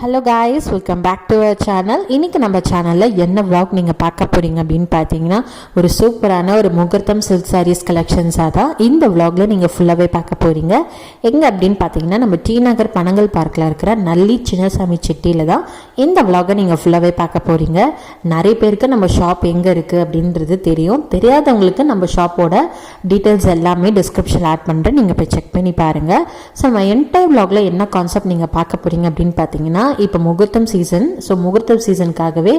Hello guys, welcome back to our channel. இன்றைக்கி நம்ம சேனலில் என்ன vlog நீங்கள் பார்க்க போகிறீங்க அப்படின்னு பார்த்தீங்கன்னா, ஒரு சூப்பரான ஒரு முகூர்த்தம் சில்க் சாரீஸ் கலெக்ஷன்ஸாக தான் இந்த vlogல நீங்கள் ஃபுல்லாகவே பார்க்க போகிறீங்க. எங்கே அப்படின்னு பார்த்தீங்கன்னா, நம்ம டி நகர் பனங்கல் பார்க்கில் இருக்கிற நல்லி சின்னசாமி செட்டியில் தான் இந்த vlogவை நீங்கள் ஃபுல்லாகவே பார்க்க போகிறீங்க. நிறைய பேருக்கு நம்ம ஷாப் எங்கே இருக்குது அப்படின்றது தெரியும். தெரியாதவங்களுக்கு நம்ம ஷாப்போட டீட்டெயில்ஸ் எல்லாமே டிஸ்கிரிப்ஷனில் ஆட் பண்ணுறேன், நீங்கள் போய் செக் பண்ணி பாருங்கள். ஸோ நம்ம என்டையர் vlogல என்ன கான்செப்ட் நீங்கள் பார்க்க போகிறீங்க அப்படின்னு பார்த்தீங்கன்னா, இப்போ முகூர்த்தம் சீசன். ஸோ முகூர்த்தம் சீசனுக்காகவே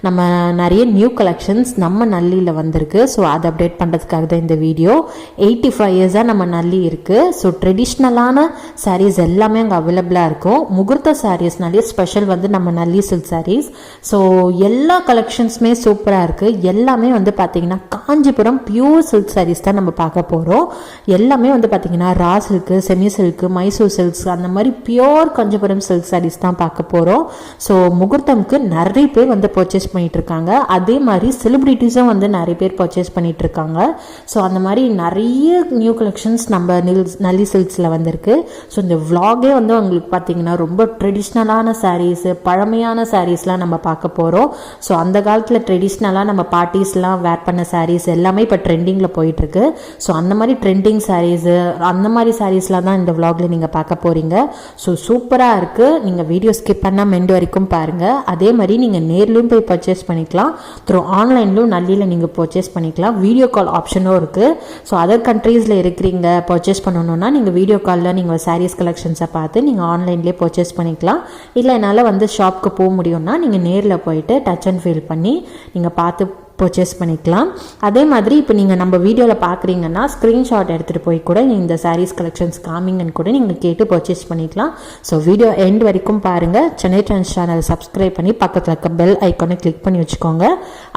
நம்ம நிறைய நியூ கலெக்ஷன்ஸ் நம்ம நல்லியில் வந்திருக்கு. ஸோ அதை அப்டேட் பண்ணுறதுக்காக தான் இந்த வீடியோ. 85 இயர்ஸாக நம்ம நல்லி இருக்குது. ஸோ ட்ரெடிஷ்னலான சாரீஸ் எல்லாமே அங்கே அவைலபிளாக இருக்கும். முகூர்த்த சாரீஸ்னாலே ஸ்பெஷல் வந்து நம்ம நல்லி சில்க் சாரீஸ். ஸோ எல்லா கலெக்ஷன்ஸுமே சூப்பராக இருக்குது. எல்லாமே வந்து பார்த்திங்கன்னா காஞ்சிபுரம் பியூர் சில்க் சாரீஸ் தான் நம்ம பார்க்க போகிறோம். எல்லாமே வந்து பார்த்திங்கன்னா raw silk, semi silk, Mysore silks, அந்த மாதிரி பியோர் காஞ்சிபுரம் சில்க் சாரீஸ் தான் பார்க்க போகிறோம். ஸோ முகூர்த்தம்க்கு நிறைய பேர் வந்து பர்ச்சேஸ் பண்ணிட்டு இருக்காங்க. அதே மாதிரி செலிபிரிட்டிஸும் வந்து நிறைய பேர் பர்ச்சேஸ் பண்ணிட்டு இருக்காங்க. ஸோ அந்த மாதிரி நிறைய நியூ கலெக்ஷன்ஸ் நம்ம நல்லி சில்க்ஸில் வந்திருக்கு. ஸோ இந்த vlogலே வந்து உங்களுக்கு பார்த்தீங்கன்னா ரொம்ப ட்ரெடிஷ்னலான சாரீஸு, பழமையான சாரீஸ்லாம் நம்ம பார்க்க போகிறோம். ஸோ அந்த காலத்தில் ட்ரெடிஷ்னலாக நம்ம பார்ட்டிஸ்லாம் வேர் பண்ண சாரீஸ் எல்லாமே இப்போ ட்ரெண்டிங்கில் போயிட்டுருக்கு. ஸோ அந்த மாதிரி ட்ரெண்டிங் சாரீஸு, அந்த மாதிரி சாரீஸ்லாம் தான் இந்த vlogல நீங்கள் பார்க்க போகிறீங்க. ஸோ சூப்பராக இருக்குது. நீங்கள் வீடியோ ஸ்கிப் பண்ணால் மெண்டு வரைக்கும் பாருங்கள். அதே மாதிரி நீங்கள் நேர்லையும் போய் பர்ச்சேஸ் பண்ணிக்கலாம், த்ரூ ஆன்லைன்லையும் நல்லியில் நீங்கள் பர்ச்சேஸ் பண்ணிக்கலாம். வீடியோ கால் ஆப்ஷனும் இருக்குது. ஸோ அதர் கண்ட்ரீஸில் இருக்கிறீங்க, பர்ச்சேஸ் பண்ணணுன்னா நீங்கள் வீடியோ காலில் நீங்கள் சாரீஸ் கலெக்ஷன்ஸை பார்த்து நீங்கள் ஆன்லைன்லேயே பர்ச்சேஸ் பண்ணிக்கலாம். இல்லை என்னால் வந்து ஷாப்புக்கு போக முடியும்னா நீங்கள் நேரில் போயிட்டு டச் அண்ட் ஃபீல் பண்ணி நீங்கள் பார்த்து பர்ச்சேஸ் பண்ணிக்கலாம். அதே மாதிரி இப்போ நீங்கள் நம்ம வீடியோவில் பார்க்குறீங்கன்னா ஸ்க்ரீன்ஷாட் எடுத்துகிட்டு போய் கூட இந்த சாரீஸ் கலெக்ஷன்ஸ் காமிங்கன்னு கூட நீங்கள் கேட்டு பர்ச்சேஸ் பண்ணிக்கலாம். ஸோ வீடியோ எண்ட் வரைக்கும் பாருங்கள். சென்னை ட்ரெண்ட்ஸ் சேனலை சப்ஸ்கிரைப் பண்ணி பக்கத்தில் இருக்க பெல் ஐக்கானை கிளிக் பண்ணி வச்சுக்கோங்க.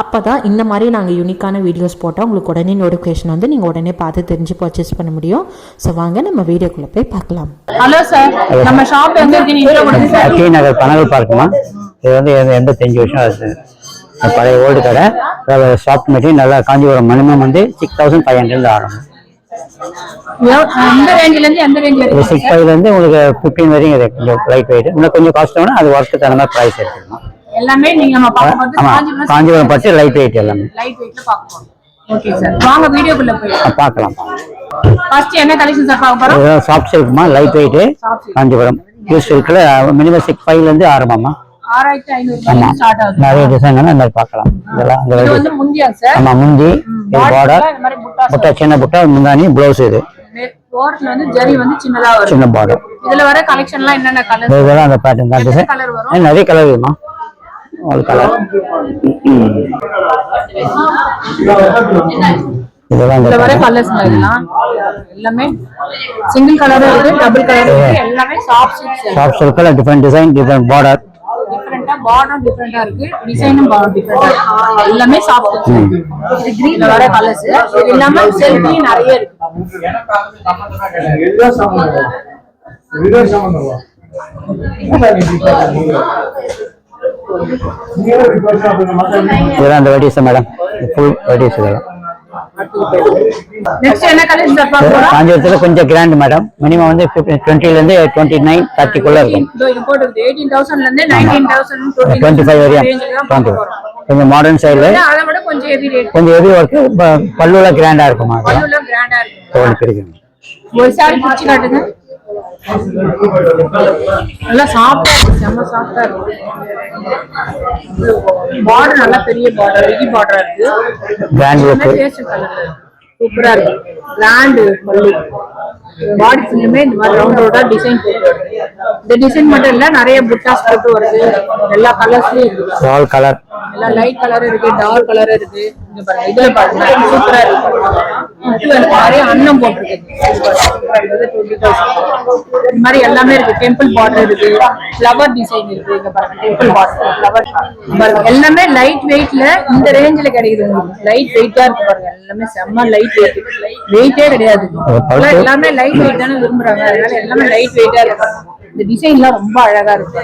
அப்போ தான் இந்த மாதிரி நாங்கள் யூனிக்கான வீடியோஸ் போட்டால் உங்களுக்கு உடனே நோட்டிஃபிகேஷன் வந்து நீங்கள் உடனே பார்த்து தெரிஞ்சு பர்ச்சேஸ் பண்ண முடியும். ஸோ வாங்க நம்ம வீடியோக்குள்ளே போய் பார்க்கலாம். ஹலோ சார், நம்ம ஷாப் வந்து டி நகர் பனங்கல் பார்க்குமா. இது வந்து 85 வருஷம் ஆகுது. பழைய ஓல்டு கடை. சாஃப்ட் மெட்டீரியல் நல்லா காஞ்சிபுரம் மினிமம் வந்து 6500 ஆரம்பம். எந்த ரேஞ்சில இருந்து எந்த ரேஞ்ச் வரைக்கும்? 65 இருந்து உங்களுக்கு 15 வரைக்கும் இருக்கு. கொஞ்சம் லைட் வெயிட், இன்னும் கொஞ்சம் காஸ்ட் வேணும். அது ஒர்க்கு தகுந்த மாதிரி பிரைஸ் எடுத்துக்கணும். எல்லாமே நீங்க நம்ம பாக்குறது காஞ்சிபுரம் பட்டு லைட் வெயிட் எல்லாமே. லைட் வெயிட்ல பார்ப்போம். ஓகே சார், வாங்க வீடியோக்குள்ள போய் பார்க்கலாம். ஃபர்ஸ்ட் என்ன கலெக்ஷன் சார் பார்க்க போறோம்? சாஃப்ட் சில்க்மா, லைட் வெயிட் காஞ்சிபுரம் பியூர் சில்க்ல மினிமம் 65 இருந்து ஆரம்பமா. 6500 ஸ்டார்ட் ஆகுது. நிறைய டிசைன் அந்த மாதிரி பார்க்கலாம். இதெல்லாம் இது வந்து முந்தியா சார்? ஆமா, முந்தி, பார்டர், இந்த மாதிரி புட்டா, சின்ன புட்டா, முந்தானி, ப்ளவுஸ். இது ஓரத்துல வந்து ஜரி வந்து சின்னதா வரும். சின்ன பார்டர். இதுல வர கலெக்ஷன்லாம் என்னென்ன கலர்? இதெல்லாம் அந்த பேட்டர்ன் தான். டிசைன் கலர் வரும். நிறைய கலர் வேணுமா? All colour. இதெல்லாம் இதுல வர கலர்ஸ் இதெல்லாம் எல்லாமே சிங்கிள் கலர் இருக்கு, டபுள் கலர் இருக்கு. எல்லாமே சாஃப்ட் சில்க். சாஃப்ட் சில்க்ல டிஃபரண்ட் டிசைன், டிஃபரண்ட் பார்டர். டிஃபரண்டா பார்டர் டிஃபரண்டா இருக்கு, டிசைனும் டிஃபரண்டா இருக்கு. எல்லாமே சாஃப்ட் சில்க். இது கிரீன்ல வர கலர்ஸ். இது இல்லாம செல்ஃபி நிறைய இருக்கு. இதெல்லாம் அந்த வெரைட்டிஸ் மேடம், ஃபுல் வெரைட்டிஸ். இதெல்லாம் நெக்ஸ்ட் என்ன கலெக்ஷன் சார் பார்க்க போறோம்? காஞ்சிபுரத்துல கொஞ்சம் கிராண்ட் மேடம். மினிமம் வந்து 20 ல இருந்து 29, 30 குள்ள இருக்கும். இது போடுது 18000 ல இருந்து 19000 25 வரையும். கொஞ்சம் மாடர்ன் ஸ்டைல்ல, அத விட கொஞ்சம் ஹெவி ரேட், கொஞ்சம் ஹெவி வர்க், பல்லுல கிராண்டா இருக்குமா. பல்லுல கிராண்டா இருக்கு. தோல் பிரிக்கு. ஒரு சாரி பிச்சு காட்டுங்க. நல்லா சாஃப்ட்டா இருக்கு, செம்ம சாஃப்ட்டா இருக்கு. பார்டர் நல்லா பெரிய பார்டர், ஹெவி பார்டரா இருக்கு. Grand look. சூப்பரா இருக்கு. கிராண்ட் பல்லு. பாடி ஃபுல்லுமே இந்த மாதிரி ரவுண்ட் ரவுண்டா டிசைன் போட்டு. இந்த டிசைன் மட்டும் இல்ல, நிறைய புட்டாஸ் போட்டு வருது. எல்லா கலர்ஸ்லயும் இருக்கு. All colour. எல்லாம் லைட் கலர் இருக்கு, டார்க் கலர் இருக்கு. இங்க பாருங்க, இதுல பாருங்க சூப்பரா இருக்கு. நிறைய அன்னம் போட்டுருக்கு. இந்த மாதிரி எல்லாமே இருக்கு. டெம்பிள் பார்டர் இருக்கு, ஃப்ளவர் டிசைன் இருக்கு. இங்க பாருங்க டெம்பிள் பார்டர், ஃப்ளவர் பாருங்க. எல்லாமே லைட் வெயிட்ல இந்த ரேஞ்சில கிடைக்குது உங்களுக்கு. லைட் வெயிட்டா இருக்கு பாருங்க. எல்லாமே செம்ம லைட் வெயிட். வெயிட்டே கிடையாது. எல்லாமே லைட் வெயிட் தானே விரும்புறாங்க, அதனால எல்லாமே லைட் வெயிட்டா இருக்கு. இந்த டிசைன்லாம் ரொம்ப அழகா இருக்கு.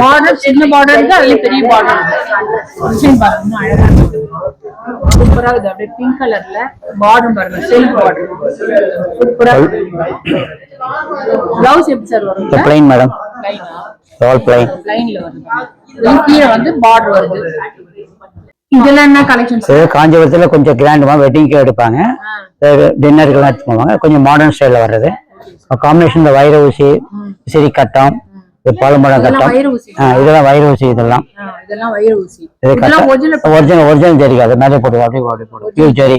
பார்டர் சின்ன பார்டர் இருக்கு, அதுல பெரிய பார்டர் டிசைன் பாருங்க, அழகா இருக்கு. சூப்பரா இருக்கு. அப்படியே பிங்க் கலர்ல பார்டர் பாருங்க, சில்க் பார்டர் சூப்பரா இருக்கு. பிளவுஸ் எப்படி சார் வரும்? Plain madam. All plain. லைன்ல வருது. இது கீழே வந்து பார்டர் வருது. இதெல்லாம் என்ன கலெக்ஷன்ஸ்? இது காஞ்சிபுரத்துல கொஞ்சம் கிராண்டுமா வெட்டிங்க்கு எடுப்பாங்க, டின்னருக்குலாம் எடுத்து போவாங்க. கொஞ்சம் மாடர்ன் ஸ்டைல்ல வர்றது. காம்பினேஷன்ல வைர ஊசி, விசிறி கட்டம், பாலம்பழம் கட்டம், இதெல்லாம் வைர ஊசி. இதெல்லாம் வைர ஊசி. ஒரிஜினல் ஜெரி. அது மேலே போட்டு அப்படியே போட்டு பியூர் ஜெரி.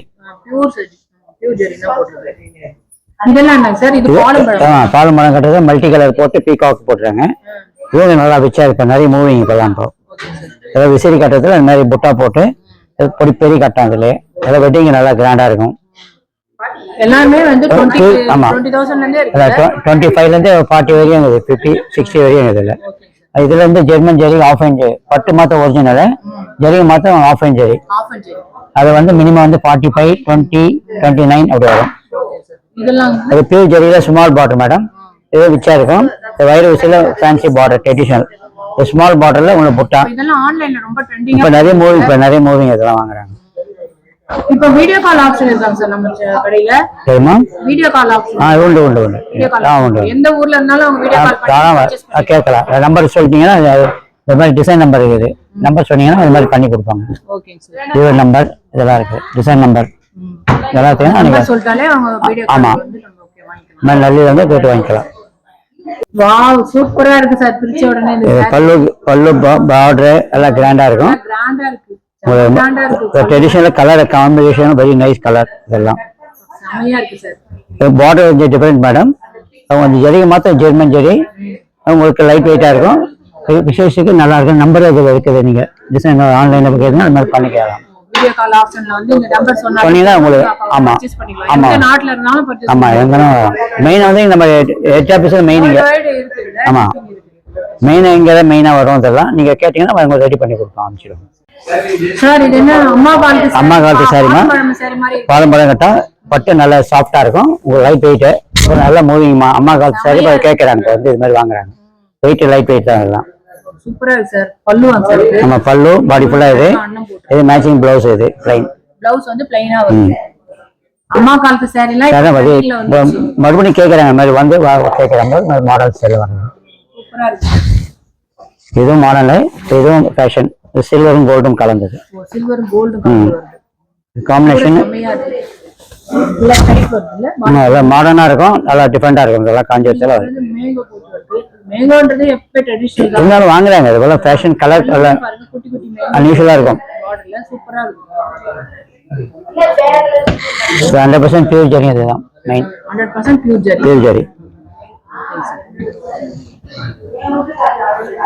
இதெல்லாம் என்ன சார்? இது பாலம்பழம் கட்டுறது மல்டி கலர் போட்டு பீகாக் போட்டுறாங்க. இது நல்லா விச்சா இப்ப நிறைய மூவிங் இப்பெல்லாம். ஏதாவது விசிறி கட்டுறதுல இந்த மாதிரி புட்டா போட்டு பொடி பெரிய கட்டம். அதுல ஏதாவது வெட்டிங் நல்லா கிராண்டா இருக்கும். எல்லாமே வந்து 25ல இருந்து 40 வரையும், 50, 60 வரையும். இதுல இருந்து German zari, half and zari, பட்டு மாத்திரம் ஒரிஜினல், ஜெரி மாத்திரம் ஆஃப் அண்ட் ஜெரி. அது வந்து மினிமம் வந்து 45, 20, 29 அப்படி வரும். அது பியூர் ஜெரியில ஸ்மால் பார்டர் மேடம். இது விச்சா இருக்கும். வைர ஊசியில ஃபேன்சி பார்டர் ட்ரெடிஷனல். ஸ்மால் பார்டர்ல உங்களுக்கு புட்டா. இப்ப நிறைய மூவிங் இதெல்லாம் வாங்குறாங்க. இப்போ வீடியோ கால் ஆப்ஷன் இருக்காங்க சார் நம்ம கடையில? சரிமா, வீடியோ கால் ஆப்ஷன் உண்டு. உண்டு. எந்த ஊர்ல இருந்தாலும் அவங்க வீடியோ கால் பண்ணி கேட்கலாம். நம்பர் சொல்லிட்டீங்கன்னா இந்த மாதிரி டிசைன் நம்பர் இருக்குது. நம்பர் சொன்னீங்கன்னா அது மாதிரி பண்ணி கொடுப்பாங்க. Okay sir. டியூர் நம்பர் இதெல்லாம் இருக்கு, டிசைன் நம்பர் இதெல்லாம் இருக்குன்னா நீங்க சொல்லிட்டாலே அவங்க வீடியோ கால் வந்து நம்ம ஓகே வாங்கிக்கலாம். நல்ல வந்து கேட்டு வாங்கிக்கலாம். வாவ், சூப்பரா இருக்கு சார். பிரிச்ச உடனே பல்லு பார்டர் எல்லாம் கிராண்டா இருக்கும். கிராண்டா இருக்கு. Traditional colour combination very nice colour. இதெல்லாம் செமையா இருக்கு சார். பார்டர் கொஞ்சம் டிஃபரெண்ட் மேடம். அவங்க ஜெரிக்கு மாத்திரம் ஜெர்மன் ஜெரி. உங்களுக்கு லைட் வெயிட்டா இருக்கும். விசேஷத்துக்கு நல்லா இருக்கும். நம்பர் இதுல இருக்குது. நீங்க டிசைன் ஆன்லைன்ல கேட்டீங்கன்னா அது மாதிரி பண்ணிக்கலாம். வீடியோ கால் ஆப்ஷன்ல வந்து இந்த நம்பர் சொன்னீங்கன்னா உங்களுக்கு ஆமா எந்த நாட்டுல இருந்தாலும் பர்ச்சேஸ் ஆமா எங்கனா மெயின் வந்து நம்ம ஹெட் ஆபீஸ்ல மெயின் இங்க. ஆமா, மெயின் எங்க மெயினா வரும். இதெல்லாம் நீங்க கேட்டீங்கன்னா அவங்க ரெடி பண்ணி கொடுப்போம், அனுப்பிச்சிடுவோம். சார் இது என்ன அம்மா காலத்து சாரிமா? பாலம்பழம் கட்டா பட்டு நல்லா சாஃப்டா இருக்கும். உங்களுக்கு லைட் வெயிட், ஒரு நல்ல மூவிங்மா. அம்மா காலத்து சாரி கேட்கறாங்க வந்து இது மாதிரி வாங்குறாங்க. வெயிட் லைட் வெயிட் தான். இதெல்லாம் சூப்பரா இருக்கு சார். பல்லு சார் நம்ம பல்லு பாடி ஃபுல்லா இது மேட்சிங் ப்ளவுஸ். இது ப்ளைன் ப்ளவுஸ் வந்து ப்ளைனா வருது. அம்மா காலத்து சாரிலாம் மறுபடியும் கேட்கறாங்க மாதிரி வந்து கேட்கறாங்க. மாடல் சேல் வராங்க. சூப்பரா இருக்கு. இதுவும் மாடல், இதுவும் ஃபேஷன். சில்வரும் கோல்டும் கலந்தது. சில்வரும் கோல்டும் கலந்தது காம்பினேஷன் நல்லா மாடர்னா இருக்கும். நல்லா டிஃபரெண்டா இருக்கும். இதெல்லாம் காஞ்சிபுரத்துல மேங்கோன்றது எப்ப ட்ரெடிஷனல் இருந்தாலும் வாங்குறாங்க. இது போல ஃபேஷன் கலர் எல்லாம் குட்டி குட்டி அன்யூஷுவலா இருக்கும். பார்டர்ல சூப்பரா இருக்கும். 100% பியூர் ஜெரி. இதுதான் மெயின். 100% பியூர் ஜெரி. பியூர் ஜெரி.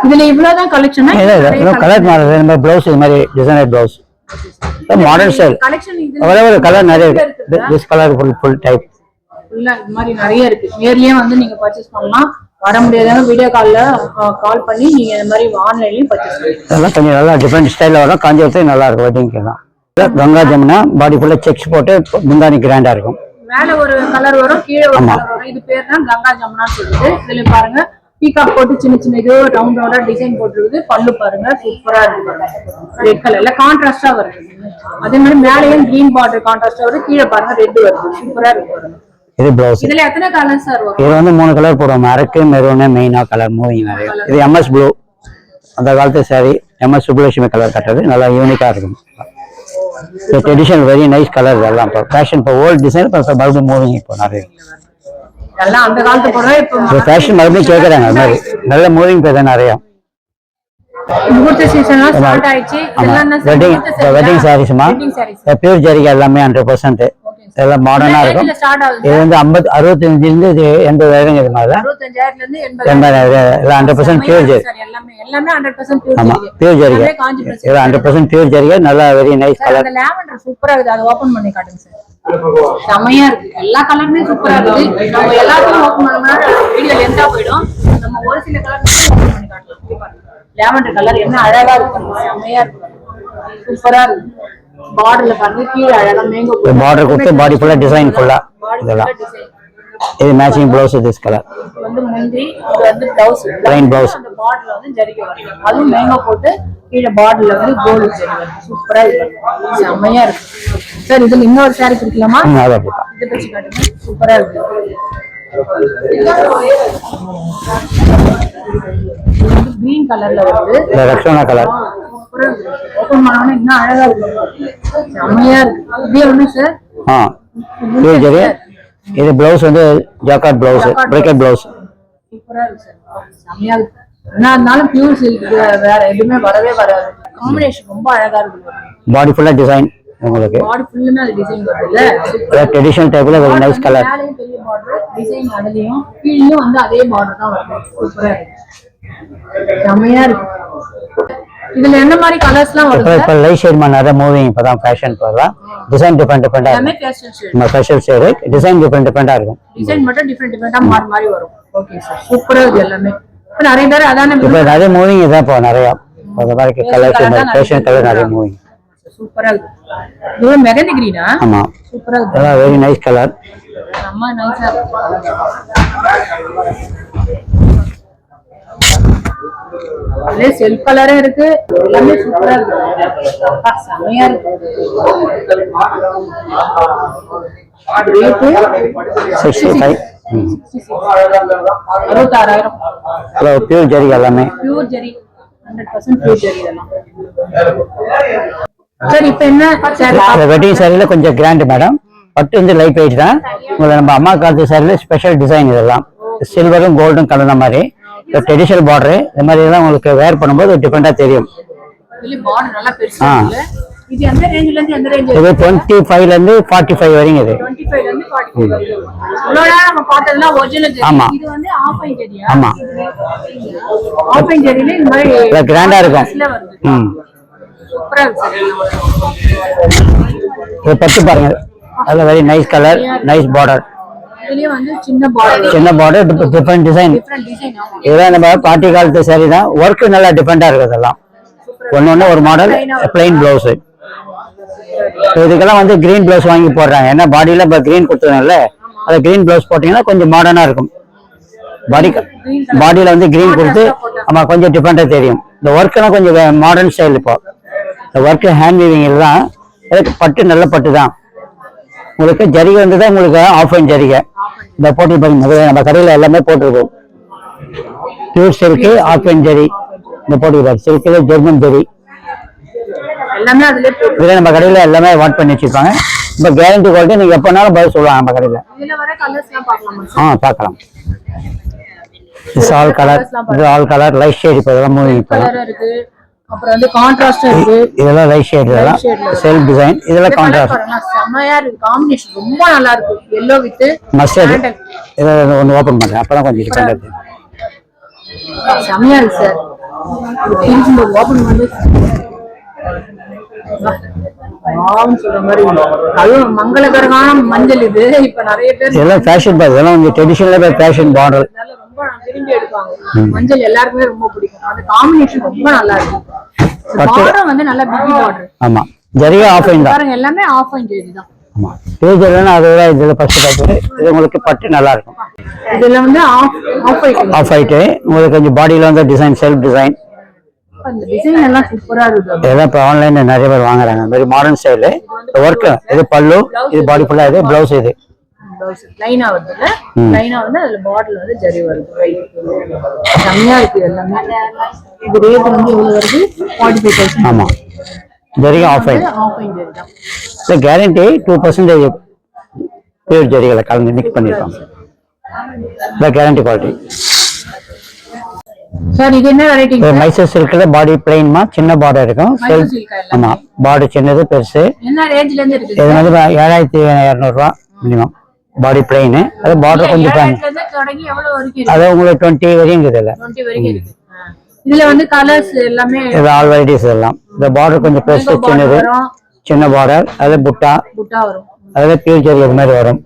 இதுல இவ்வளவுதான் கலெக்ஷனா? இல்ல கலர் மாடல். நம்ம ப்ளவுஸ் இது மாதிரி designer blouse, modern style collection. இது அவ்வளவு கலர் நிறைய இருக்கு. திஸ் கலர் ஃபுல் டைப் இல்ல இது மாதிரி நிறைய இருக்கு. நேர்லயே வந்து நீங்க பர்ச்சேஸ் பண்ணலாம். வர முடியாதவங்க வீடியோ கால் பண்ணி நீங்க இந்த மாதிரி ஆன்லைன்லயும் பர்ச்சேஸ் பண்ணலாம். இதெல்லாம் கொஞ்சம் நல்லா டிஃபரெண்ட் ஸ்டைல்ல வரும். காஞ்சிபுரத்துக்கு நல்லா இருக்கும். வெட்டிங்லாம் கங்கா ஜமுனா பாடி ஃபுல்லா செக்ஸ் போட்டு முந்தானி கிராண்டா இருக்கும். மேல ஒரு கலர் வரும், கீழே ஒரு கலர் வரும். இது பேர் தான் கங்கா ஜமுனா சொல்லுது. இதுல பாருங்க பீகாக் போட்டு சின்ன சின்ன இது ரவுண்ட் ரவுண்டா டிசைன் போட்டுருக்குது. பல்லு பாருங்க சூப்பரா இருக்கு. ரெட் கலர்ல கான்ட்ராஸ்டா வருது. அதே மாதிரி மேலேயும் கிரீன் பார்டர் கான்ட்ராஸ்டா வருது. கீழே பாருங்க ரெட் வருது. சூப்பரா இருக்கு. இது ப்ளவுஸ். இதுல எத்தனை கலர் சார் வரும்? இது வந்து 3 கலர் போடுவோம். அரக்கு, மெரூன், மெயினா கலர் மூவிங் நிறைய. இது MS ப்ளூ. அந்த காலத்து சாரி MS சுப்புலட்சுமி கலர் கட்டுறது நல்லா யூனிக்கா இருக்கும். Traditional very nice colour. இதெல்லாம் இப்போ ஃபேஷன். இப்போ ஓல்ட் டிசைன் இப்போ மறுபடியும் மூவிங் இப்போ நிறைய எல்லாம் அந்த காலத்து போடுறோம். இப்போ ஃபேஷன் மறுபடியும் கேட்கறாங்க. அது மாதிரி நல்ல மூவிங் இப்போ தான் நிறைய. முகூர்த்த சீசன்லாம் ஸ்டார்ட் ஆயிடுச்சு. வெட்டிங் சாரீஸ்மா. பியூர் ஜெரிகா எல்லாமே 100%. இதெல்லாம் மாடர்னா இருக்கும். இது வந்து 65 இருந்து 80 வரைக்கும் இது மாதிரி. 65,000 இருந்து 80,000 எல்லாம் 100% பியூர் ஜெரி. எல்லாமே 100% பியூர். ஆமா, பியூர் ஜெரிகா. இது 100% பியூர் ஜெரிகா. நல்லா வெரி நைஸ் கலர். அந்த லாவெண்டர் சூப்பரா இருக்கு. அதை ஓபன் பண்ணி காட்டுங்க சார். செமையா இருக்கு. எல்லா கலருமே சூப்பரா இருக்கு. நம்ம எல்லாத்தையும் ஓபன் பண்ணோம்னா வீடியோ லென்த்தா போயிடும். நம்ம ஒரு சில கலர் ஓபன் பண்ணி காட்டலாம். லாவெண்டர் கலர் என்ன அழகா இருக்கு. செமையா இருக்கு. சூப்பரா இருக்கு. பார்டர்ல பாருங்க கீழ அழகா மேங்கோ பார்டர் கொடுத்து பாடி ஃபுல்லா டிசைன் ஃபுல்லா. இதெல்லாம் இது மேட்சிங் ப்ளவுஸ். திஸ் கலர் வந்து முந்தி இது வந்து ப்ளவுஸ் ப்ளைன் ப்ளவுஸ். அந்த பார்டர்ல வந்து ஜரிகை வரும். அதுவும் மேங்கோ போட்டு கீழ பார்டர்ல வந்து கோல்ட் ஜரிகை வரும். சூப்பரா இருக்கு. செமையா இருக்கு சார். இதுல இன்னொரு சாரி பிடிக்கலாமா? அத போட்டா இத பிடிச்சு காட்டுங்க. சூப்பரா இருக்கு. கிரீன் கலர்ல வருது. ரக்ஷோனா கலர். ஓபன் பண்ணோம்னா இன்னும் அழகா இருக்கு. செம்மையா இருக்கு. இது என்ன சார்? பியூர் ஜெரி. இது பிளவுஸ் வந்து ஜாக்கார்ட் பிளவுஸ், பிரிக்கெட் பிளவுஸ். சூப்பரா இருக்கு சார். செம்மையா இருக்கு. என்ன இருந்தாலும் பியூர் சில்க் வேற எதுவுமே வரவே வராது. காம்பினேஷன் ரொம்ப அழகா இருக்கு. பாடி ஃபுல்லா டிசைன் உங்களுக்கு. பாடி ஃபுல்லுமே அது டிசைன் வருதுல்ல. ட்ரெடிஷனல் டைப்ல ஒரு நைஸ் கலர். மேலேயும் பெரிய பார்டர் டிசைன் அதுலயும் கீழயும் வந்து அதே பார்டர் தான் வருது. சூப்பரா இருக்கு. செம்மையா இருக்கு. இதுல என்ன மாதிரி கலர்ஸ்லாம் வருது? இப்ப லைட் ஷேட் மாதிரி மூவிங் இப்பதான் ஃபேஷன் போறதா. டிசைன் டிஃபரெண்டா எல்லாமே இருக்கும். Fashion shade. நம்ம ஃபேஷன் ஷேட் டிசைன் டிஃபரெண்டா இருக்கும். டிசைன் மட்டும் டிஃபரெண்டா மாறி வரும். Okay sir. சூப்பரா இருக்கு எல்லாமே. இப்ப நிறைய பேர் அதானே இப்ப நிறைய மூவிங் இதான் இப்போ நிறைய அந்த மாதிரி கலர்ஸ் ஃபேஷன் கலர் நிறைய மூவிங். சூப்பரா இருக்கு. இது மெகந்தி கிரீனா? ஆமா. சூப்பரா இருக்கு. இதெல்லாம் வெரி நைஸ் கலர். அம்மா நைஸா இருக்கு. அதுல செல்ஃப் கலரே இருக்கு. எல்லாமே சூப்பரா இருக்கு. அப்பா செமையா இருக்கு. ரேட்டு 65. 66,000. பியூர் ஜெரி எல்லாமே. பியூர் ஜெரி 100% பியூர் ஜெரி இதெல்லாம். சார் இப்போ என்ன சார்? வெட்டிங் சாரியில கொஞ்சம் கிராண்ட் மேடம். பட்டு வந்து லைட் வெயிட் தான். உங்களுக்கு நம்ம அம்மா காலத்து சாரியில ஸ்பெஷல் டிசைன் இதெல்லாம். சில்வரும் கோல்டும் கலந்த மாதிரி ட்ரெடிஷனல் பார்டர். இந்த மாதிரி எல்லாம் உங்களுக்கு வேர் பண்ணும்போது டிஃபரெண்டா தெரியும். இதுல பார்டர் நல்லா பெருசா இருக்கு. இது எந்த ரேஞ்சில இருந்து எந்த ரேஞ்ச்? இது 25 ல இருந்து 45 வரைக்கும் இது. 25 ல இருந்து 45 வரைக்கும். இவ்வளவு நம்ம பார்த்ததெல்லாம் ஒரிஜினல் ஜெரி. ஆமா. இது வந்து ஆஃப் ஐன் ஜெரியா? ஆமா. ஆஃப் ஐன் ஜெரியில இந்த மாதிரி கிராண்டா இருக்கும். சூப்பரா இருக்கு. இது பட்டு பாருங்க. அது very nice colour, nice border. இதுலயே வந்து சின்ன பார்டர். சின்ன border different design. Different design. ஆமா. இதெல்லாம் நம்ம பார்ட்டி காலத்து சாரி தான். ஒர்க் நல்லா டிஃபரெண்டா இருக்கு இதெல்லாம். ஒன்னு ஒரு மாடல் பிளைன் பிளவுஸ். இதுக்கெல்லாம் வந்து கிரீன் பிளவுஸ் வாங்கி போடுறாங்க. ஏன்னா பாடியில இப்ப கிரீன் கொடுத்ததுனால அது கிரீன் பிளவுஸ் போட்டீங்கன்னா கொஞ்சம் மாடர்னா இருக்கும். பாடியில வந்து கிரீன் கொடுத்து ஆமா கொஞ்சம் டிஃபரெண்டா தெரியும். இந்த ஒர்க்லாம் கொஞ்சம் மாடர்ன் ஸ்டைல். இப்போ இந்த ஒர்க் ஹேண்ட் வீவிங் தான். பட்டு நல்ல பட்டு தான். உங்களுக்கு ஜரிகை வந்து தான் உங்களுக்கு ஆஃப் அண்ட் ஜரிகை. இந்த போட்டு பாருங்க நம்ம கடையில எல்லாமே போட்டிருக்கோம். Pure silk half and zari. இந்த போட்டு சில்க்ல ஜெர்மன் ஜரி எல்லாமே அதுல இதுல நம்ம கடையில எல்லாமே வாட் பண்ணி வச்சிருப்பாங்க. இப்ப கேரண்டி குவாலிட்டி நீங்க எப்பனாலும் பதில் சொல்லலாம் நம்ம கடையில. இதுல வர கலர்ஸ்லாம் பார்க்கலாமா? பார்க்கலாம். இது ஆல் கலர். இது ஆல் கலர் லைட் ஷேட். இப்போ இதெல்லாம் மூவிங் கலர் இருக்கு. அப்புறம் வந்து கான்ட்ராஸ்ட் இருக்கு. இதெல்லாம் லைட் ஷேட். இதெல்லாம் செல்ஃப் டிசைன். இதெல்லாம் கான்ட்ராஸ்ட். செமையா இருக்கு. காம்பினேஷன் ரொம்ப நல்லா இருக்கு. yellow with mustard. இத ஒன்னு ஓபன் பண்றேன். அப்பதான் கொஞ்சம் டிஃபரெண்டா தெரியும். செமையா இருக்கு சார். இது ஓபன் பண்ணி வாவ் சொல்ற மாதிரி அதுவும் மங்களகரமான மஞ்சள். இது இப்ப நிறைய பேர் இதெல்லாம் ஃபேஷன் பாரு. இதெல்லாம் கொஞ்சம் ட்ரெடிஷனலா ஃபேஷன் பார்டர். ரொம்ப விரும்பி எடுப்பாங்க. மஞ்சள் எல்லாருக்குமே ரொம்ப பிடிக்கும். அந்த காம்பினேஷன் ரொம்ப நல்லா இருக்கு. பார்டர் வந்து நல்ல பிக் பார்டர். ஆமா. ஜரிகை ஆஃப் ஐன் தான். பாருங்க எல்லாமே ஆஃப் ஐன் ஜரி தான். ஆமா. பேஜ்லனா அதோட இதுல ஃபர்ஸ்ட் பாத்து இது உங்களுக்கு பட்டு நல்லா இருக்கும். இதுல வந்து ஆஃப் ஐட் உங்களுக்கு கொஞ்சம் பாடியில வந்து டிசைன் செல்ஃப் டிசைன். அந்த டிசைன் எல்லாம் சூப்பரா இருக்கு. இதெல்லாம் இப்போ ஆன்லைன்ல நிறைய பேர் வாங்குறாங்க. Very modern style. ஒர்க் இது பல்லு. இது பாடி ஃபுல்லா. இது பிளவுஸ். இது பிளவுஸ் லைனா வருதுல. லைனா வந்து அதுல பார்டர் வந்து ஜரி வருது. செம்மையா இருக்கு எல்லாமே. இது ரேட் வந்து எவ்வளவு வருது? 45,000. ஆமா. ஜரிகை of Jan. Of fine zari தான். இந்த கேரண்டி 2% பியூர் ஜரிகளை கலந்து மிக்ஸ் பண்ணிருக்காங்க. இந்த கேரண்டி குவாலிட்டி. சார் இது என்ன வெரைட்டி? மைசூர் சில்க்ல பாடி பிளைன்மா சின்ன பார்டர் இருக்கும். ஆமா. பாடி சின்னது பெருசு. என்ன ரேஞ்ச்ல இருந்து இருக்கு? இது வந்து 7,200 ரூபாய் மினிமம். பாடி பிளைன். அது பார்டர் கொஞ்சம் தொடங்கி எவ்வளவு வரைக்கும் இருக்கு? அது உங்களுக்கு 20 வரைக்கும் இருக்குது. இல்ல 20 வரைக்கும் இருக்கு. இதுல வந்து கலர்ஸ் எல்லாமே இது ஆல் வெரைட்டிஸ் எல்லாம். இந்த பார்டர் கொஞ்சம் பெருசு சின்னது சின்ன பார்டர். அது புட்டா வரும். அதுல பியூர் ஜரி அது மாதிரி வரும்.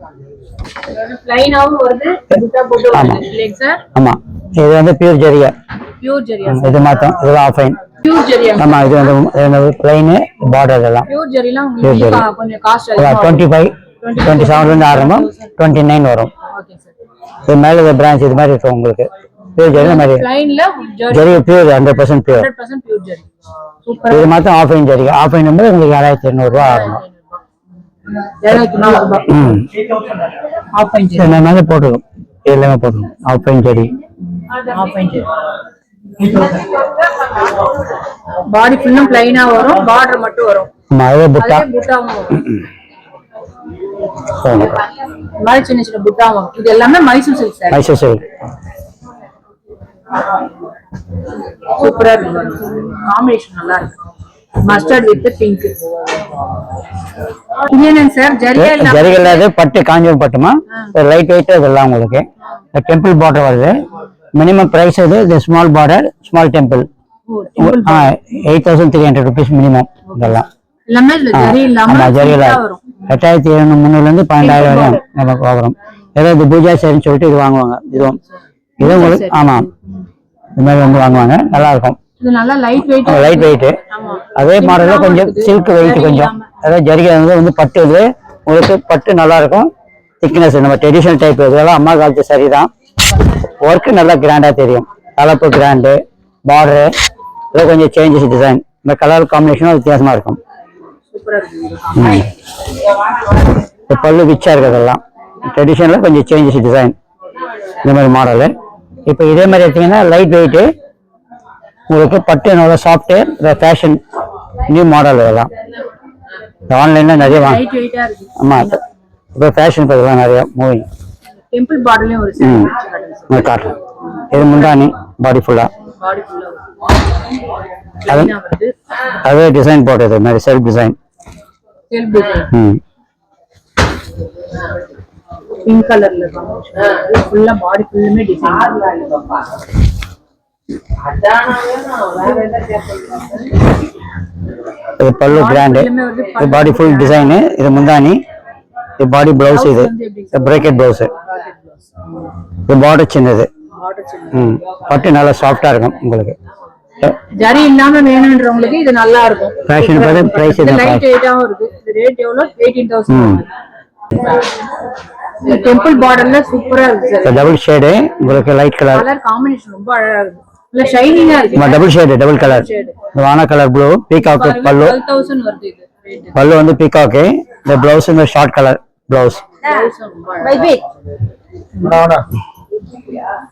ப்ளைனாவும் வருது. புட்டா போட்டு வருது இல்லைங்க சார்? ஆமா. இது வந்து பியூர் ஜரியா. பியூர் ஜரியா. இது மாத்தம். இது ஆஃப் ஐன். பியூர் ஜரியா. ஆமா. இது வந்து பிளைன் பார்டர் எல்லாம். பியூர் ஜரிலாம் உங்களுக்கு கொஞ்சம் காஸ்ட் அதிகமா 25 27 ல இருந்து ஆரம்பம் 29 வரும். Okay sir. இது மேல இந்த பிரான்ச் இது மாதிரி இருக்கும் உங்களுக்கு. பியூர் ஜரி மாதிரி. ப்ளைன்ல zari pure 100% pure. 100% pure zari. Super. இது மாத்தம் half fine zari. Half fine வந்து உங்களுக்கு 7,200 ரூபாய் ஆகும். 7,200 ரூபாய். Half fine zari. என்ன மேல போட்டுரும். எல்லாமே போட்டுரும். ஆஃப்லைன் ஜெரி. பாடி ஃபுல்லும் பிளைனா வரும், பார்டர் மட்டும் வரும். அதே புட்டா புட்டாவும் வரும். இந்த மாதிரி சின்ன சின்ன புட்டாவும். இது எல்லாமே Mysore silk sorry. Mysore silk. சூப்பரா இருக்கு. காம்பினேஷன் நல்லா இருக்கு. Mustard with pink. இது சார் ஜரிகை பட்டு காஞ்சிபுரம் பட்டுமா லைட் வெயிட் இதெல்லாம் உங்களுக்கு. டெம்பிள் பார்டர் வருது. மினிமம் பிரைஸ் இது small border small temple 8,300 rupees minimum. இதெல்லாம் ஜரி 8,700 இருந்து 12,000 வரையும் நமக்கு வரும். ஏதோ இது பூஜா சரின்னு சொல்லிட்டு இது வாங்குவாங்க. இதுவும் உங்களுக்கு ஆமா இந்த மாதிரி வந்து வாங்குவாங்க. நல்லா இருக்கும். Light weight. அதே மாடல்ல கொஞ்சம் சில்க் வெயிட் கொஞ்சம். அதாவது ஜரிகை வந்து பட்டு இது உங்களுக்கு பட்டு நல்லா இருக்கும். திக்னஸ் நம்ம ட்ரெடிஷனல் டைப் இதெல்லாம் அம்மா காலத்து சரி தான். ஒர்க்கு நல்லா கிராண்டா தெரியும். கலப்பு கிராண்டு பார்டரு இதெல்லாம் கொஞ்சம் சேஞ்சஸ் டிசைன். இந்த கலர் காம்பினேஷனும் வித்தியாசமா இருக்கும். பல்லு விச்சா இருக்கிறதெல்லாம் ட்ரெடிஷனல் கொஞ்சம் சேஞ்சஸ் டிசைன் இந்த மாதிரி மாடலு. இப்போ இதே மாதிரி எடுத்தீங்கன்னா லைட் வெயிட்டு உங்களுக்கு பட்டு நல்லா சாஃப்ட்டு ஃபேஷன் நியூ மாடல் இதெல்லாம். ஆன்லைன்ல நிறைய வாங்க. ஆமா இப்போ ஃபேஷன் இதெல்லாம் நிறைய மூவிங். டெம்பிள் பார்டர்லயும் ஒரு காட்டுறேன். இது முந்தானி பாடி ஃபுல்லா அதே டிசைன் போட்டது மாதிரி செல்ஃப் டிசைன். பிங்க் கலர்ல ஃபுல்லா பாடி ஃபுல்லுமே டிசைன். இது பல்லு கிராண்டு. இது பாடி ஃபுல் டிசைன். இது முந்தானி. இது பாடி பிளவுஸ். இது பிரேக்கெட் பிளவுஸ். இது பார்டர் சின்னது. பட்டு நல்லா சாஃப்டா இருக்கும் உங்களுக்கு. ஜரி இல்லாம வேணும்ன்றவங்களுக்கு இது நல்லா இருக்கும். ஃபேஷன் பத்தி பிரைஸ் இது லைட் வெயிட்டாவும் இருக்கு. இது ரேட் எவ்வளவு? 18,000. டெம்பிள் பார்டர்ல சூப்பரா இருக்கு சார். டபுள் ஷேட் உங்களுக்கு லைட் கலர். கலர் காம்பினேஷன் ரொம்ப அழகா இருக்கு. இல்ல ஷைனிங்கா இருக்கு. Double shade double colour. வானா கலர் ப்ளூ பீகாக் பல்லு. 12,000 வருது இது ரேட். பல்லு வந்து பீகாக். இந்த ப்ளவுஸ் இந்த ஷார்ட் கலர் ப்ளவுஸ்.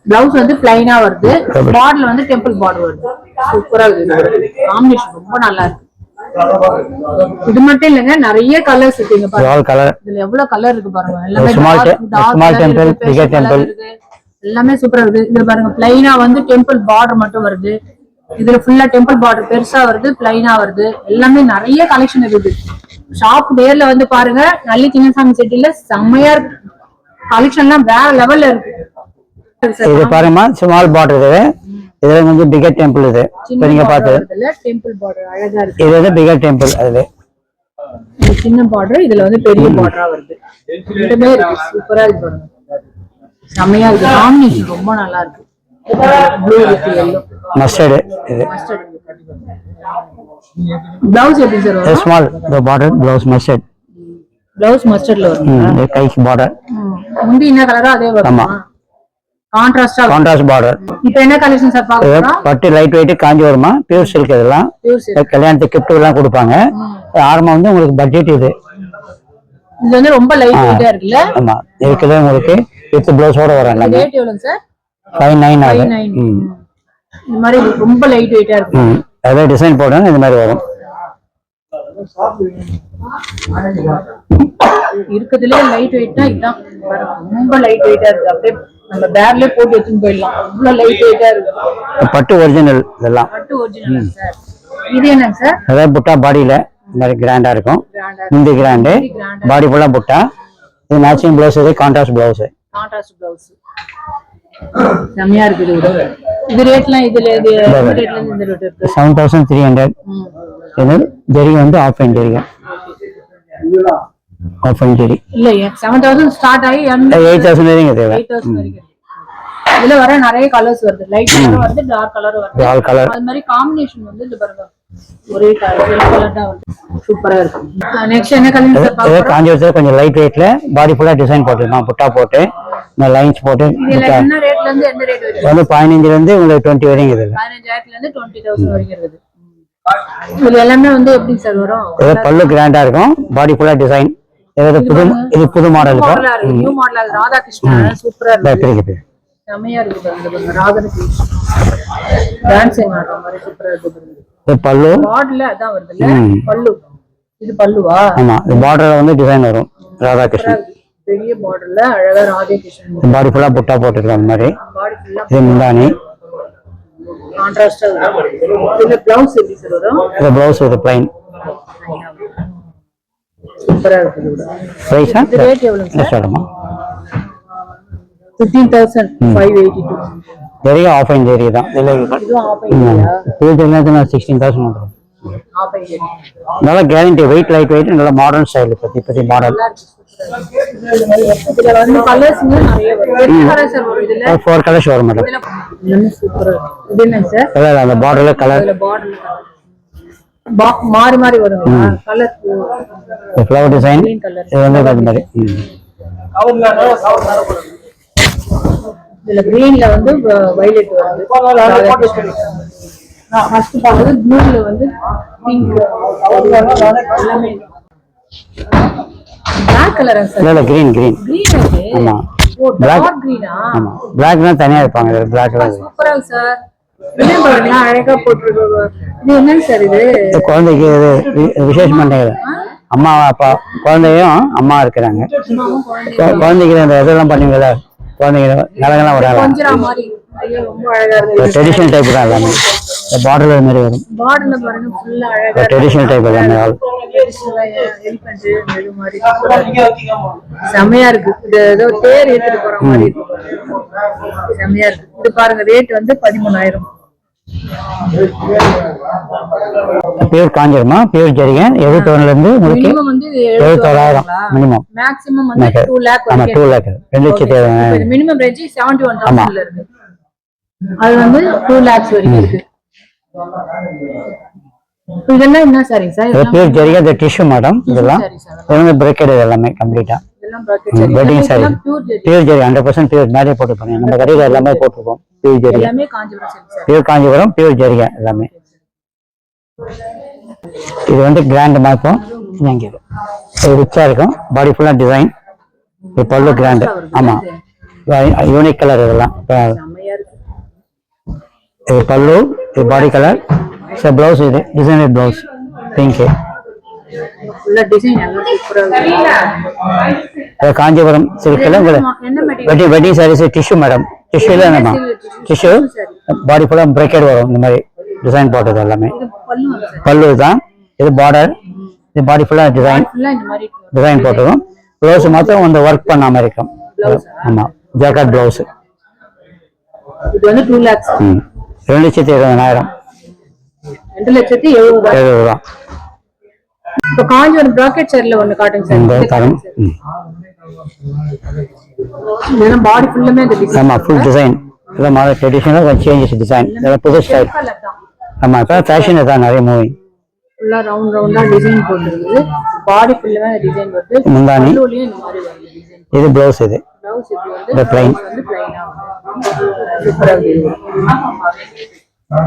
பிளவுஸ் வந்து பிளைனா வருது. பார்டர்ல வந்து டெம்பிள் பார்டர் வருது. சூப்பரா இருக்கு. காம்பினேஷன் ரொம்ப நல்லா இருக்கு. இது மட்டும் இல்லங்க, நிறைய கலர்ஸ் இருக்குங்க பாருங்க. இதுல எவ்வளவு கலர் இருக்கு பாருங்க. எல்லாமே ஸ்மால் டெம்பிள், பிகர் டெம்பிள் எல்லாமே சூப்பரா இருக்கு. இது பாருங்க பிளைனா வந்து டெம்பிள் பார்டர் மட்டும் வருது. இதுல ஃபுல்லா டெம்பிள் பார்டர் பெருசா வருது, பிளைனா வருது. எல்லாமே நிறைய கலெக்ஷன் இருக்குது. ஷாப் நேர்ல வந்து பாருங்க. நல்லி சின்னசாமி செட்டில செம்மையா இருக்கு. கலெக்ஷன்லாம் வேற லெவல்ல இருக்கு. இது பாருங்க ஸ்மால் பார்டர். இதுல வந்து பிகர் டெம்பிள். இது நீங்க பாத்தது டெம்பிள் பார்டர் அழகா இருக்கு. இது வந்து பிகர் டெம்பிள். அதுல இது சின்ன பார்டர், இதுல வந்து பெரிய பார்டரா வருது. ரெண்டுமே இருக்கு. சூப்பரா இருக்கு பாருங்க. செமையா இருக்கு. காம்பினேஷன் ரொம்ப நல்லா இருக்கு. Blue with yellow mustard. இது பிளவுஸ் எப்படி சார் வரும்? Small the border blouse mustard. Blouse மஸ்டர்ட்ல வரும். இது கைக்கு பார்டர். முந்தி என்ன கலரோ அதே வரும். ஆமா கான்ட்ராஸ்ட் பார்டர். இப்போ என்ன கலெக்ஷன் சார் பாக்குறோம்? பட்டு லைட் வெயிட் காஞ்சி வருமா பியூர் சில்க். இதெல்லாம் கல்யாணத்துக்கு கிஃப்ட் எல்லாம் கொடுப்பாங்க. ஆரம்பம் வந்து உங்களுக்கு பட்ஜெட். இது வந்து ரொம்ப லைட் வெயிட்டா இருக்குல்ல? ஆமா இருக்குது. உங்களுக்கு வித் ப்ளவுஸோட வரும். எல்லாமே ரேட் எவ்வளவு சார்? 5,900 ஆகுது. இந்த மாதிரி ரொம்ப லைட் வெயிட்டா இருக்கு. அதே டிசைன் போடுங்க. இந்த மாதிரி வரும். இருக்குதுல லைட் வெயிட்னா இதான் ரொம்ப லைட் வெயிட்டா இருக்கு. அப்படியே நம்ம பேக்ல போட்டு எடுத்துட்டு போயிடலாம். அவ்வளவு லைட் வெயிட்டா இருக்கு. பட்டு ஒரிஜினல். இதெல்லாம் பட்டு ஒரிஜினல் சார். இது என்னங்க சார்? அதாவது புட்டா பாடியில இந்த மாதிரி கிராண்டா இருக்கும். இந்த கிராண்டு பாடி ஃபுல்லா புட்டா. இது மேட்சிங் பிளவுஸ். இது கான்ட்ராஸ்ட் பிளவுஸ். செமையா இருக்குது. இது ரேட்லாம் இதுல இது ரேட்ல இருந்து இந்த ரேட் இருக்கு. 7,300. இது ஜெரி வந்து ஆஃப்லைன் ஜெரி. ஆஃப்லைன் ஜெரி இல்ல 7,000 ஸ்டார்ட் ஆகி 8,000 வரைக்கும் இது. 8,000 வரைக்கும். இதுல வர நிறைய கலர்ஸ் வருது. லைட் கலர் வருது, டார்க் கலர் வருது. Dark colour. அது மாதிரி காம்பினேஷன் வந்து இது பாருங்க. ஒரே கலர் தான் வருது. சூப்பரா இருக்கு. நெக்ஸ்ட் என்ன கலர் பாக்குறோம்? காஞ்சிபுரத்துல கொஞ்சம் லைட் வெயிட்ல பாடி ஃபுல்லா டிசைன் போட்டுருக்கோம். புட்டா போட்டு இந்த லைன்ஸ் போட்டு. இதுல என்ன ரேட்ல இருந்து என்ன ரேட் வரைக்கும்? வந்து 15,000 இருந்து உங்களுக்கு 20 வரைக்கும் இருக்குது. 15,000 இருந்து 20,000 வரைக்கும் இருக்குது. இது எல்லாமே வந்து எப்படி சார் வரும்? இது பல்லு கிராண்டா இருக்கும். பாடி ஃபுல்லா டிசைன். இது புது மாடல் இப்போ நியூ மாடல் ராதாகிருஷ்ணன் சூப்பரா இருக்கு இருக்குது. செமையா இருக்கு பாருங்க ராதாகிருஷ்ணன் டான்சிங் ஆடுற மாதிரி சூப்பரா இருக்கு. இது பல்லு மாடல்ல அதான் வருதுல்ல பல்லு. இது பல்லுவா? ஆமா, இது பார்டர்ல வந்து டிசைன் வரும் ராதாகிருஷ்ணன். பெரிய பார்டர்ல அழகா ராதாகிருஷ்ணன் பாடி ஃபுல்லா புட்டா போட்டுருக்க அந்த மாதிரி. பாடி ஃபுல்லா இது முந்தானி. கான்ட்ராஸ்டா வரும். இதுல பிளவுஸ் எப்படி சார் வரும்? இது பிளவுஸ் இது பிளைன். சூப்பரா இருக்கு. பிரைஸா இது ரேட் எவ்வளவு சார்? சொல்லுமா 15,582. ஜெரிகா ஆஃப் அண்ட் ஜெரி தான். இதுவும் ஆஃப் ஐடியா? இது 16,000 வரும். Half idea. நல்ல கேரண்டி, வெயிட் லைட் வெயிட், நல்ல மாடர்ன் ஸ்டைல். பத்தி மாடல் இதுல வந்து கலர்ஸ் நிறைய வரும். என்ன கலர் சார் வரும் இதுல? 4 கலர்ஸ் வரும் மேடம். இதுல சூப்பரா இருக்கு. இது என்ன சார்? கலர் அந்த பார்டர்ல கலர். இதுல பார்டர்ல மாறி மாறி வரும் கலர். ஃப்ளவர் டிசைன் இது வந்து அந்த மாதிரி. இதுல கிரீன்ல வந்து வயலட் வருது. ஃபர்ஸ்ட் பாக்குறது ப்ளூல வந்து பிங்க். எல்லாமே Black கலரா சார்? இல்ல கிரீன் கிரீன். கிரீன் அது. ஆமா. Black கிரீனா? ஆமா. Blackனா தனியா இருப்பாங்க. Black colour. சூப்பரா இருக்கு சார். என்ன பாருங்க அழகா போட்டுருக்கு. இது என்னங்க சார் இது? குழந்தைக்கு இது விசேஷம் பண்றாங்க. அம்மா அப்பா குழந்தையும் அம்மா இருக்கிறாங்க. குழந்தைக்கு இந்த இதெல்லாம் பண்ணுவீங்களா? குழந்தைங்க நலங்கெல்லாம் வராங்க. கொஞ்சம் மாதிரி ஐயோ ரொம்ப அழகா இருக்கு. ட்ரெடிஷனல் டைப் தான் எல்லாமே. பார்டர்ல மாதிரி வரும். பார்டர்ல பாருங்க ஃபுல்லா அழகா ட்ரெடிஷனல் டைப் எல்லாமே. எலிஃபண்ட் இது மாதிரி செமையா இருக்கு. இது ஏதோ தேர் ஏத்திட்டு போற மாதிரி இருக்கு. செமையா இருக்கு. இது பாருங்க ரேட் வந்து 13,000. பியூர் காஞ்சிரமா பியூர் ஜரிகை 71 இருந்து மினிமம் வந்து 71,000 மினிமம். மேக்ஸிமம் வந்து 2 lakh ஆமா 2 lakh 2 லட்சம். மினிமம் ரேஞ்ச் 71,000 இருக்கு. அது வந்து 2 lakhs வரைக்கும் இருக்கு. இதெல்லாம் என்ன சாரி சார்? இது பியூர் ஜரிகை இந்த டிஷ்யூ மேடம். இதெல்லாம் இது பிரேக்கெட் எல்லாமே கம்ப்ளீட்டா. இதெல்லாம் bracket wedding sari pure pure zari 100% pure மேலே போட்டுருப்பாங்க. நம்ம கடையில எல்லாமே போட்டுருக்கோம் பியூர் ஜரி. எல்லாமே Kanchipuram silk sir. Pure Kanchipuram pure ஜரிகை எல்லாமே. இது வந்து கிராண்ட் மார்க்கும் இங்க இது ரிச்சா இருக்கும். பாடி ஃபுல்லா டிசைன். இது பல்லு கிராண்ட். ஆமா யூனிக் கலர் இதெல்லாம். செமையா இருக்கு. இது பல்லு இது பாடி கலர். பிளவுஸ் இது டிசைனர் பிளவுஸ் பிங்க். ஃபுல்லா டிசைன் எல்லாம் சூப்பரா இருக்கு. காஞ்சிபுரம் சில்க்ல என்ன material? Wedding sarees tissue madam. டிஷ்யூல என்னமா டிஷ்யூ பாடி ஃபுல்லா பிரேக்கெட் வரும். இந்த மாதிரி டிசைன் போட்டது எல்லாமே. இது பல்லு சார். பல்லு தான். இது பார்டர். இது பாடி ஃபுல்லா டிசைன் ஃபுல்லா இந்த மாதிரி டிசைன் போட்டுரும். ப்ளவுஸ் மாத்திரம் வந்து ஒர்க் பண்ணாம இருக்கும். ஆமா ஜாக்கெட் ப்ளவுஸ். இது வந்து 2 lakhs. 2,70,000. 2,70,000. இப்போ காஞ்சிபுரம் பிராக்கெட் சாரில ஒன்னு காட்டுங்க சார். இந்த தரம். இதெல்லாம் பாடி ஃபுல்லுமே இந்த டிசைன். ஆமா ஃபுல் டிசைன். இதெல்லாம் மாடல் ட்ரெடிஷனலா சேஞ்சஸ் டிசைன். இதெல்லாம் புது ஸ்டைல். ஆமா இப்போ ஃபேஷன் தான் நிறைய மூவி. ஃபுல்லா ரவுண்ட் ரவுண்டா டிசைன் போட்டுருக்கு. பாடி ஃபுல்லுமே டிசைன் வருது. முந்தானி. பல்லுலயே இந்த மாதிரி வருது டிசைன். இது ப்ளவுஸ் இது. ப்ளவுஸ் இப்படி வந்து இந்த plain. பிளைனா வருது. சூப்பரா இருக்கு.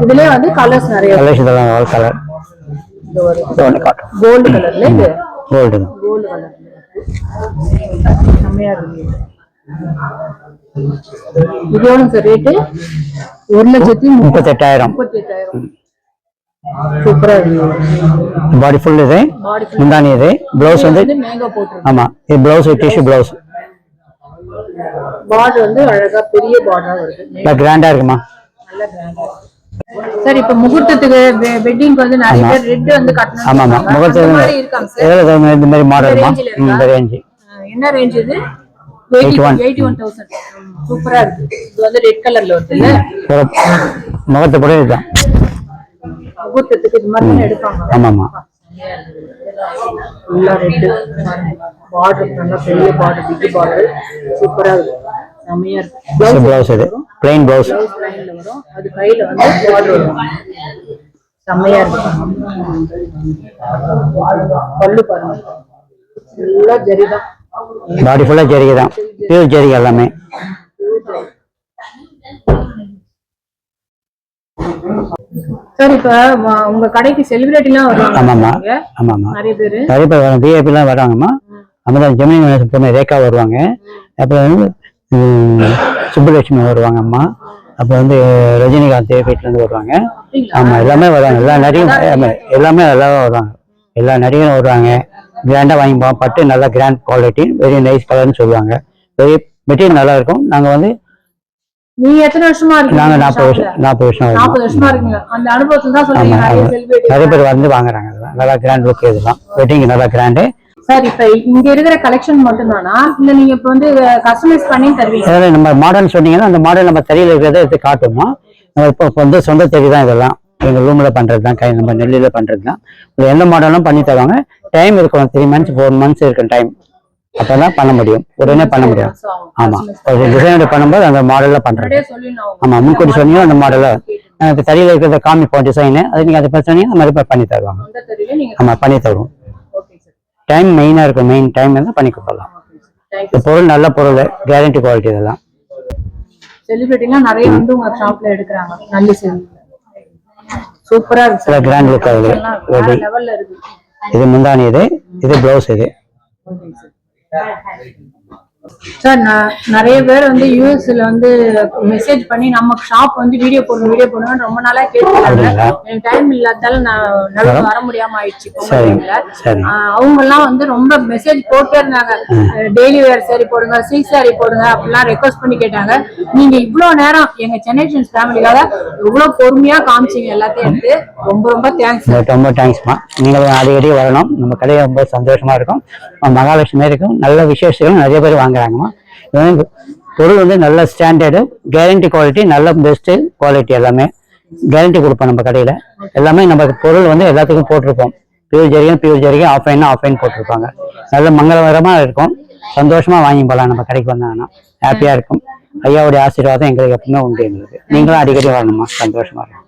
இதுலயே வந்து கலர்ஸ் நிறைய கலர்ஸ் இதெல்லாம் ஆல் கலர். இது வருது. இது ஒன்று காட்டும். கோல்ட் கலர்ல இது. கோல்டு தான். கோல்ட் கலர்ல செமையா இருக்கு. இது எவ்வளவு சார் ரேட்டு? 1,38,000. 38,000. சூப்பரா இருக்கு. பாடி ஃபுல் இது. பாடி முந்தானி இது. ப்ளவுஸ் வந்து மேங்கோ போட்டுருக்கு. ஆமா இது ப்ளவுஸ் டிஷ்யூ ப்ளவுஸ். பார்டர் வந்து அழகா பெரிய பார்டரா வருது. நல்லா கிராண்டா இருக்குமா? நல்ல கிராண்டா. சார் இப்ப முகூர்த்தத்துக்கு வெட்டிங்க்கு வந்து நிறைய பேர் ரெட் வந்து கட்டணும். ஆமா ஆமா முகூர்த்தம் இருக்காங்க சார். இந்த மாதிரி மாடல்மா. இந்த ரேஞ்ச். என்ன ரேஞ்ச் இது? 81,000. சூப்பரா இருக்கு. இது வந்து ரெட் கலர்ல வருதுல்ல. முகத்தை கூட இதுதான். முகூர்த்தத்துக்கு இது மாதிரி தான் எடுப்பாங்க. ஆமா ஆமா ஃபுல்லா ரெட். பார்டர் நல்லா பெரிய பார்டர், பிக் பார்டர். சூப்பரா இருக்கு. செமையா இருக்கு. ப்ளவுஸ் இது plain ப்ளவுஸ். லைன்ல வரும். அது கையில வந்து பார்டர் வரும். செமையா இருக்கு. பல்லு பாருங்க. ஃபுல்லா ஜரிதான். பாடி ஃபுல்லா ஜரிகை தான். பியூர் ஜரிகை எல்லாமே. சார் இப்ப உங்க கடைக்கு செலிபிரிட்டி எல்லாம் வருவாங்க. ஆமாமா ஆமாமா நிறைய பேரு நிறைய பேர் வரும். விஐபி எல்லாம் வராங்கம்மா. அப்புறம் ஜெமினி பொண்ணு ரேகா வருவாங்க. அப்புறம் வந்து சுப்புலட்சுமி வருவாங்க அம்மா. அப்புறம் வந்து ரஜினிகாந்த் வீட்டுல இருந்து வருவாங்க. ஆமா, எல்லாமே வருவாங்க. எல்லா நடிகரும் எல்லாமே நல்லா வருவாங்க. எல்லா நடிகரும் வருவாங்க. கிராண்டா வாங்கிப்போம். பட்டு நல்லா கிராண்ட் குவாலிட்டி, வெரி நைஸ் கலர்னு சொல்லுவாங்க. வெரி மெட்டீரியல் நல்லா இருக்கும். நாங்க வந்து நீங்க எத்தனை வருஷமா இருக்கீங்க? நாங்க 40 வருஷம் 40 வருஷமா இருக்கீங்க. அந்த அனுபவத்துல தான் சொல்றீங்க. நிறைய பேர் வந்து வாங்குறாங்க. இதெல்லாம் நல்லா கிராண்ட் லுக். இதெல்லாம் வெட்டிங் நல்லா கிராண்டு. சார் இப்ப இங்க இருக்கிற கலெக்ஷன் மட்டும்தானா இல்ல நீங்க இப்ப வந்து கஸ்டமைஸ் பண்ணி தருவீங்க? அதாவது நம்ம மாடர்ன் சொன்னீங்கன்னா அந்த மாடல் நம்ம தறியில இருக்கிறத எடுத்து காட்டுவோம். இப்போ வந்து சொந்த தறி தான் இதெல்லாம். எங்க ரூம்ல பண்றது தான், நம்ம நெல்லில பண்றது தான். எந்த மாடலும் பண்ணி தருவாங்க. டைம் இருக்கும், 3 months 4 months இருக்கும் டைம். அப்பதான் பண்ண முடியும், உடனே பண்ண முடியும். ஆமா, ஒரு டிசைன் பண்ணும்போது அந்த மாடல்ல பண்றது. ஆமா, முன்கூட்டி சொன்னீங்கன்னா அந்த மாடல்ல எனக்கு தறியில இருக்கிறத காமிப்போம் டிசைனு. அது நீங்க அதை சொன்னீங்கன்னா அந்த மாதிரி பண்ணி தருவாங்க. ஆமா, பண்ணி தருவோம். டைம் மெயினா இருக்கும். மெயின் டைம் வந்து பண்ணி கொடுக்கலாம். பொருள் நல்ல பொருள், கேரண்டி குவாலிட்டி. இதெல்லாம் செலிபிரிட்டிலாம் நிறைய வந்து உங்க ஷாப்ல எடுக்கறாங்க. நல்ல செல் சூப்பரா இருக்கு. கிராண்ட் லுக் ஆகுது. லெவல்ல இருக்கு. இது முந்தானி, இது பிளவுஸ். இது சார் நிறைய பேர் வந்து யூஎஸ்ல வந்து மெசேஜ் பண்ணி நம்ம ஷாப் வந்து வீடியோ போடணும் ரொம்ப நாளா கேட்டுருக்காங்க. எனக்கு டைம் இல்லாதால நான் வர முடியாம ஆயிடுச்சு. அவங்க எல்லாம் வந்து ரொம்ப மெசேஜ் போட்டே இருந்தாங்க. டெய்லி வேர் சாரி போடுங்க, சில்க் சாரி போடுங்க அப்படிலாம் ரெக்வஸ்ட் பண்ணி கேட்டாங்க. நீங்க இவ்வளவு நேரம் எங்க சென்னை ட்ரெண்ட்ஸ் ஃபேமிலிக்காக இவ்வளவு பொறுமையா காமிச்சிங்க எல்லாத்தையும் எடுத்து. ரொம்ப ரொம்ப தேங்க்ஸ். ரொம்ப தேங்க்ஸ்மா. நீங்களும் அடிக்கடி வரணும். நம்ம கடையை ரொம்ப சந்தோஷமா இருக்கும். மகாலட்சுமி இருக்கும். நல்ல விசேஷங்களும் நிறைய பேர் வாங்குறாங்கம்மா. பொருள் வந்து நல்ல ஸ்டாண்டர்டு, கேரண்டி குவாலிட்டி, நல்ல பெஸ்ட் குவாலிட்டி. எல்லாமே கேரண்டி கொடுப்போம் நம்ம கடையில. எல்லாமே நம்ம பொருள் வந்து எல்லாத்துக்கும் போட்டிருப்போம். பியூர் ஜரிகை ஆஃப்லைன் போட்டிருப்பாங்க. நல்ல மங்களகரமா இருக்கும். சந்தோஷமா வாங்கி போகலாம். நம்ம கடைக்கு வந்தாங்கன்னா ஹாப்பியா இருக்கும். ஐயாவுடைய ஆசீர்வாதம் எங்களுக்கு எப்பவுமே உண்டு. எங்களுக்கு நீங்களும் அடிக்கடி வரணுமா, சந்தோஷமா இருக்கும்.